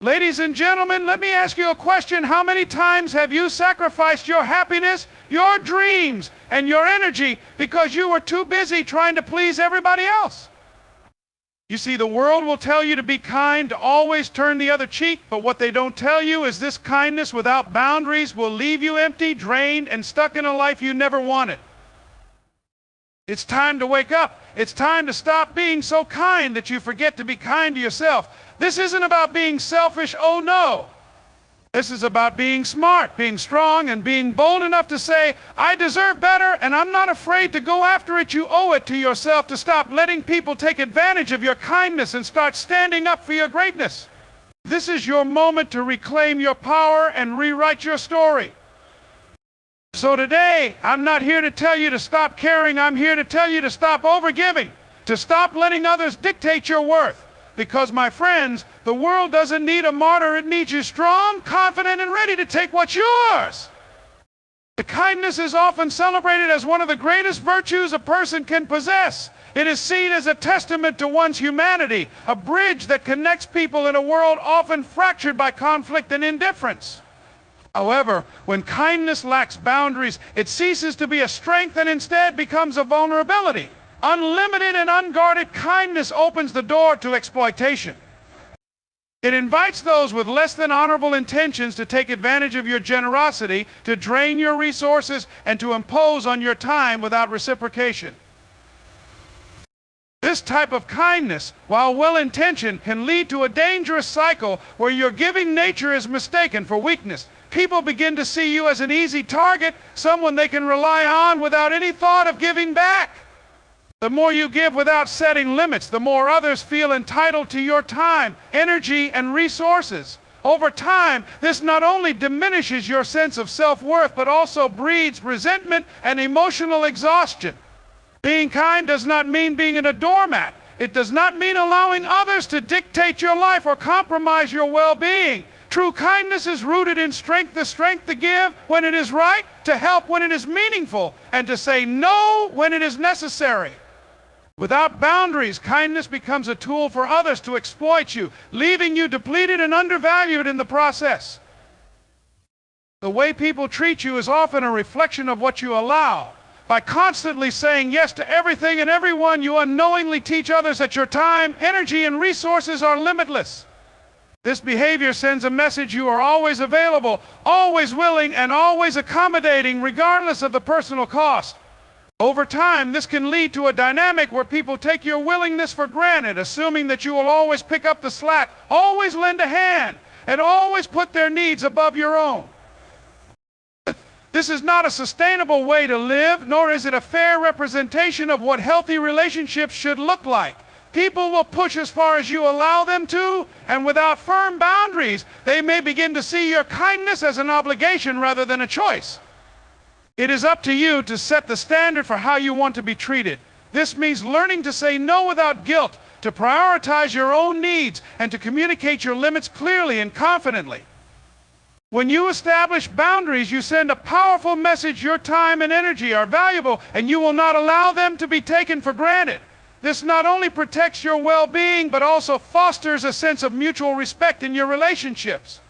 Ladies and gentlemen, let me ask you a question. How many times have you sacrificed your happiness, your dreams, and your energy because you were too busy trying to please everybody else? You see, the world will tell you to be kind, to always turn the other cheek, but what they don't tell you is this kindness without boundaries will leave you empty, drained, and stuck in a life you never wanted. It's time to wake up. It's time to stop being so kind that you forget to be kind to yourself. This isn't about being selfish, oh no. This is about being smart, being strong, and being bold enough to say, I deserve better, and I'm not afraid to go after it. You owe it to yourself to stop letting people take advantage of your kindness and start standing up for your greatness. This is your moment to reclaim your power and rewrite your story. So today, I'm not here to tell you to stop caring. I'm here to tell you to stop overgiving, to stop letting others dictate your worth. Because, my friends, the world doesn't need a martyr. It needs you strong, confident, and ready to take what's yours. The kindness is often celebrated as one of the greatest virtues a person can possess. It is seen as a testament to one's humanity, a bridge that connects people in a world often fractured by conflict and indifference. However, when kindness lacks boundaries, it ceases to be a strength and instead becomes a vulnerability. Unlimited and unguarded kindness opens the door to exploitation. It invites those with less than honorable intentions to take advantage of your generosity, to drain your resources, and to impose on your time without reciprocation. This type of kindness, while well-intentioned, can lead to a dangerous cycle where your giving nature is mistaken for weakness. People begin to see you as an easy target, someone they can rely on without any thought of giving back. The more you give without setting limits, the more others feel entitled to your time, energy, and resources. Over time, this not only diminishes your sense of self-worth, but also breeds resentment and emotional exhaustion. Being kind does not mean being a doormat. It does not mean allowing others to dictate your life or compromise your well-being. True kindness is rooted in strength, the strength to give when it is right, to help when it is meaningful, and to say no when it is necessary. Without boundaries, kindness becomes a tool for others to exploit you, leaving you depleted and undervalued in the process. The way people treat you is often a reflection of what you allow. By constantly saying yes to everything and everyone, you unknowingly teach others that your time, energy, and resources are limitless. This behavior sends a message you are always available, always willing, and always accommodating, regardless of the personal cost. Over time, this can lead to a dynamic where people take your willingness for granted, assuming that you will always pick up the slack, always lend a hand, and always put their needs above your own. This is not a sustainable way to live, nor is it a fair representation of what healthy relationships should look like. People will push as far as you allow them to, and without firm boundaries, they may begin to see your kindness as an obligation rather than a choice. It is up to you to set the standard for how you want to be treated. This means learning to say no without guilt, to prioritize your own needs, and to communicate your limits clearly and confidently. When you establish boundaries, you send a powerful message. Your time and energy are valuable, and you will not allow them to be taken for granted. This not only protects your well-being, but also fosters a sense of mutual respect in your relationships.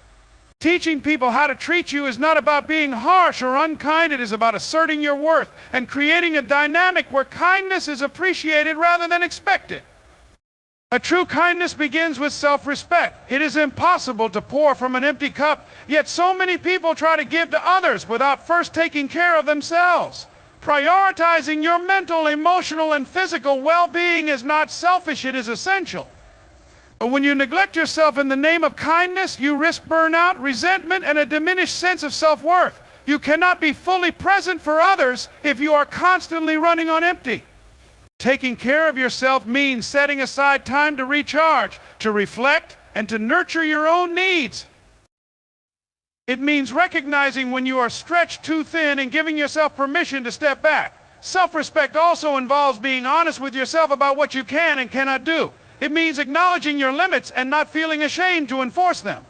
Teaching people how to treat you is not about being harsh or unkind. It is about asserting your worth and creating a dynamic where kindness is appreciated rather than expected. A true kindness begins with self-respect. It is impossible to pour from an empty cup, yet so many people try to give to others without first taking care of themselves. Prioritizing your mental, emotional, and physical well-being is not selfish, it is essential. But when you neglect yourself in the name of kindness, you risk burnout, resentment, and a diminished sense of self-worth. You cannot be fully present for others if you are constantly running on empty. Taking care of yourself means setting aside time to recharge, to reflect, and to nurture your own needs. It means recognizing when you are stretched too thin and giving yourself permission to step back. Self-respect also involves being honest with yourself about what you can and cannot do. It means acknowledging your limits and not feeling ashamed to enforce them.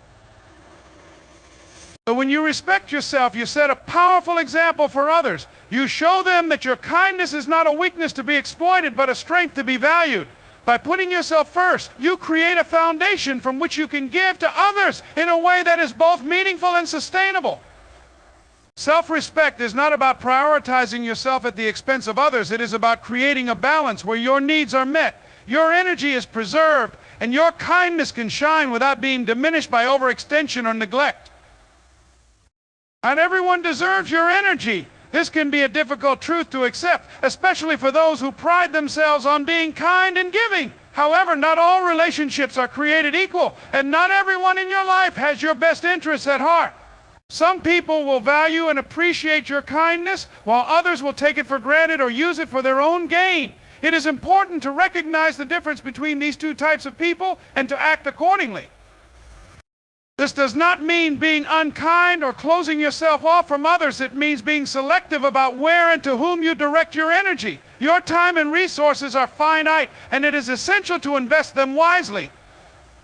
But when you respect yourself, you set a powerful example for others. You show them that your kindness is not a weakness to be exploited, but a strength to be valued. By putting yourself first, you create a foundation from which you can give to others in a way that is both meaningful and sustainable. Self-respect is not about prioritizing yourself at the expense of others. It is about creating a balance where your needs are met, your energy is preserved, and your kindness can shine without being diminished by overextension or neglect. Not everyone deserves your energy. This can be a difficult truth to accept, especially for those who pride themselves on being kind and giving. However, not all relationships are created equal, and not everyone in your life has your best interests at heart. Some people will value and appreciate your kindness, while others will take it for granted or use it for their own gain. It is important to recognize the difference between these two types of people and to act accordingly. This does not mean being unkind or closing yourself off from others. It means being selective about where and to whom you direct your energy. Your time and resources are finite, and it is essential to invest them wisely.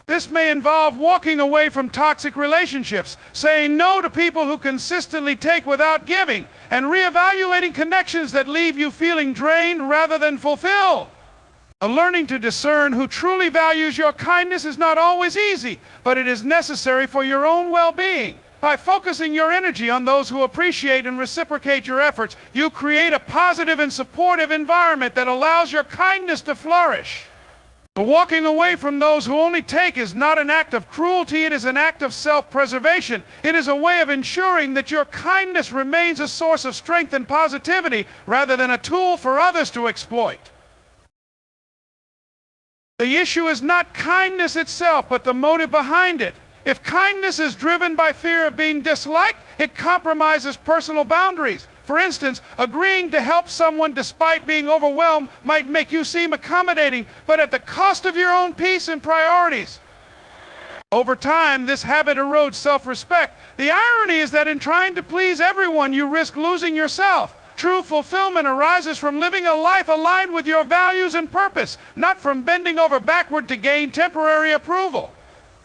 This may involve walking away from toxic relationships, saying no to people who consistently take without giving, and reevaluating connections that leave you feeling drained rather than fulfilled. Learning to discern who truly values your kindness is not always easy, but it is necessary for your own well-being. By focusing your energy on those who appreciate and reciprocate your efforts, you create a positive and supportive environment that allows your kindness to flourish. Walking away from those who only take is not an act of cruelty, it is an act of self-preservation. It is a way of ensuring that your kindness remains a source of strength and positivity rather than a tool for others to exploit. The issue is not kindness itself, but the motive behind it. If kindness is driven by fear of being disliked, it compromises personal boundaries. For instance, agreeing to help someone despite being overwhelmed might make you seem accommodating, but at the cost of your own peace and priorities. Over time, this habit erodes self-respect. The irony is that in trying to please everyone, you risk losing yourself. True fulfillment arises from living a life aligned with your values and purpose, not from bending over backward to gain temporary approval.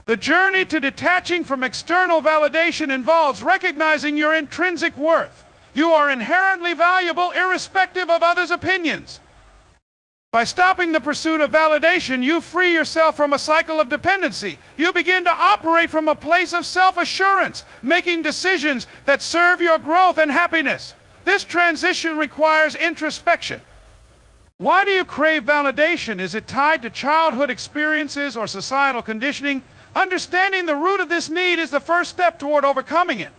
The journey to detaching from external validation involves recognizing your intrinsic worth. You are inherently valuable irrespective of others' opinions. By stopping the pursuit of validation, you free yourself from a cycle of dependency. You begin to operate from a place of self-assurance, making decisions that serve your growth and happiness. This transition requires introspection. Why do you crave validation? Is it tied to childhood experiences or societal conditioning? Understanding the root of this need is the first step toward overcoming it.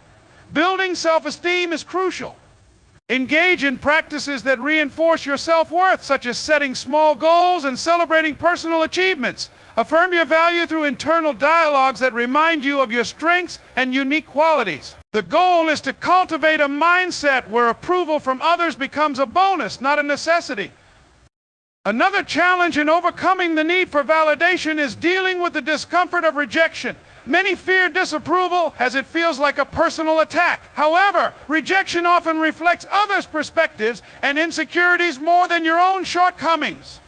Building self-esteem is crucial. Engage in practices that reinforce your self-worth, such as setting small goals and celebrating personal achievements. Affirm your value through internal dialogues that remind you of your strengths and unique qualities. The goal is to cultivate a mindset where approval from others becomes a bonus, not a necessity. Another challenge in overcoming the need for validation is dealing with the discomfort of rejection. Many fear disapproval as it feels like a personal attack. However, rejection often reflects others' perspectives and insecurities more than your own shortcomings.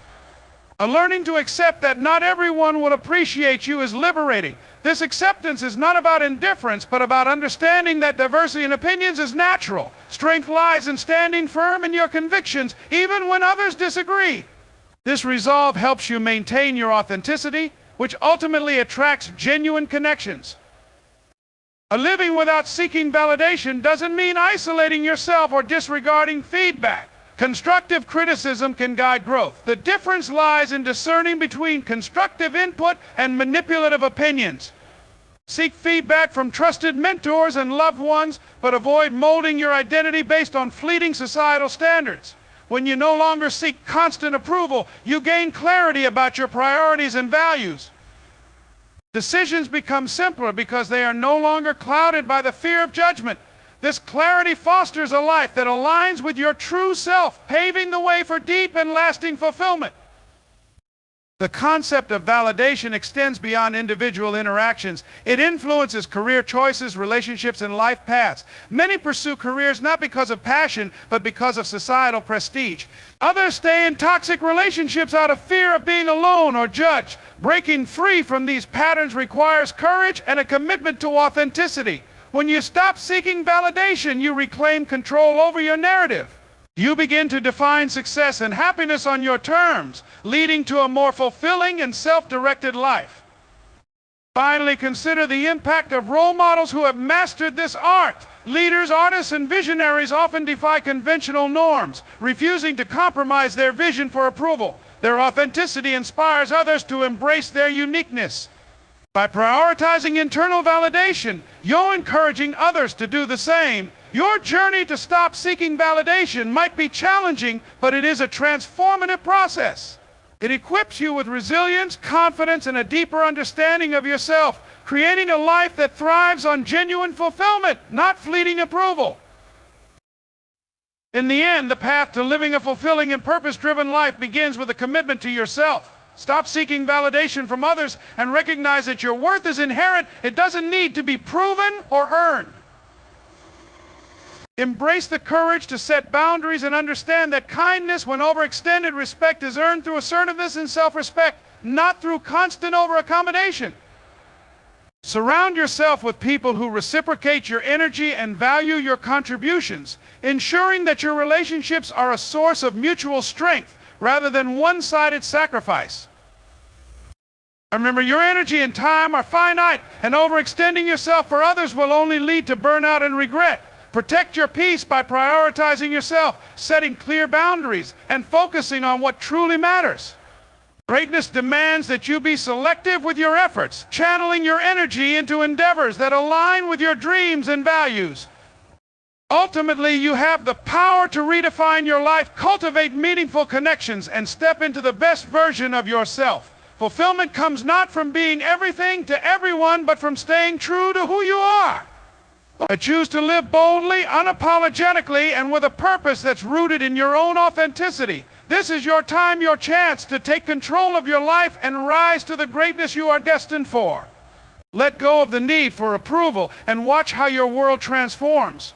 Learning to accept that not everyone will appreciate you is liberating. This acceptance is not about indifference, but about understanding that diversity in opinions is natural. Strength lies in standing firm in your convictions, even when others disagree. This resolve helps you maintain your authenticity, which ultimately attracts genuine connections. Living without seeking validation doesn't mean isolating yourself or disregarding feedback. Constructive criticism can guide growth. The difference lies in discerning between constructive input and manipulative opinions. Seek feedback from trusted mentors and loved ones, but avoid molding your identity based on fleeting societal standards. When you no longer seek constant approval, you gain clarity about your priorities and values. Decisions become simpler because they are no longer clouded by the fear of judgment. This clarity fosters a life that aligns with your true self, paving the way for deep and lasting fulfillment. The concept of validation extends beyond individual interactions. It influences career choices, relationships, and life paths. Many pursue careers not because of passion, but because of societal prestige. Others stay in toxic relationships out of fear of being alone or judged. Breaking free from these patterns requires courage and a commitment to authenticity. When you stop seeking validation, you reclaim control over your narrative. You begin to define success and happiness on your terms, leading to a more fulfilling and self-directed life. Finally, consider the impact of role models who have mastered this art. Leaders, artists, and visionaries often defy conventional norms, refusing to compromise their vision for approval. Their authenticity inspires others to embrace their uniqueness. By prioritizing internal validation, you're encouraging others to do the same. Your journey to stop seeking validation might be challenging, but it is a transformative process. It equips you with resilience, confidence, and a deeper understanding of yourself, creating a life that thrives on genuine fulfillment, not fleeting approval. In the end, the path to living a fulfilling and purpose-driven life begins with a commitment to yourself. Stop seeking validation from others and recognize that your worth is inherent. It doesn't need to be proven or earned. Embrace the courage to set boundaries and understand that kindness, when overextended, respect is earned through assertiveness and self-respect, not through constant over-accommodation. Surround yourself with people who reciprocate your energy and value your contributions, ensuring that your relationships are a source of mutual strength rather than one-sided sacrifice. Remember, your energy and time are finite, and overextending yourself for others will only lead to burnout and regret. Protect your peace by prioritizing yourself, setting clear boundaries, and focusing on what truly matters. Greatness demands that you be selective with your efforts, channeling your energy into endeavors that align with your dreams and values. Ultimately, you have the power to redefine your life, cultivate meaningful connections, and step into the best version of yourself. Fulfillment comes not from being everything to everyone, but from staying true to who you are. I choose to live boldly, unapologetically, and with a purpose that's rooted in your own authenticity. This is your time, your chance to take control of your life and rise to the greatness you are destined for. Let go of the need for approval and watch how your world transforms.